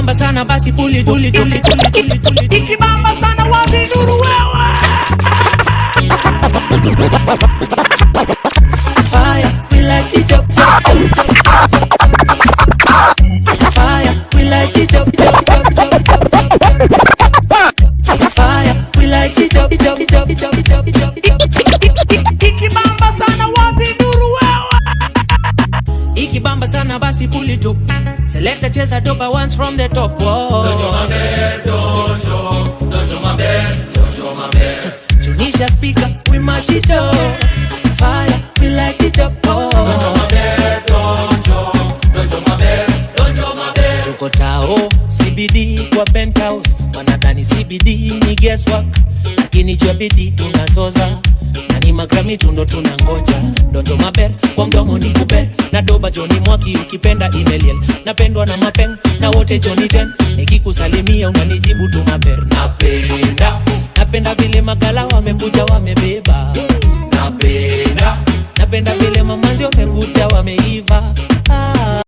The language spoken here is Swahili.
Ikibamba sana basi puli tuli tuli tuli tuli tuli. Ikibamba sana wapi nuru wewe. Fire, we like it up, chop, chop, chop, chop, chop. Fire, we like it up, chop, chop, chop, chop, chop. Fire, we like it up, chop, chop, chop, chop, chop, chop. Ikibamba sana wapi nuru wewe. Ikibamba sana basi pull it up. Selector cheza doba once from the top. Whoa. Don't show my bed, don't show my bed, don't show my bed. Tunisha speaker, we mash it up. Fire, we light it up. Oh. Don't show my bed, don't show my bed, don't show my bed. Tuko tao, CBD kwa penthouse. Wanadhani CBD ni guesswork, lakini jabidi tunazoza. Na ni magrami tundo tunangoja. Don't show my bed, kwa mdomo ni kuber. Na doba Johnny Mwaki ukipenda email. Napendwa na mapeng, na wote Johnny 10. Nikikusalimia unanijibu tu maber. Napenda vile magala wamekuja wamebeba. Napenda vile mamanzi wamekuja wameiva.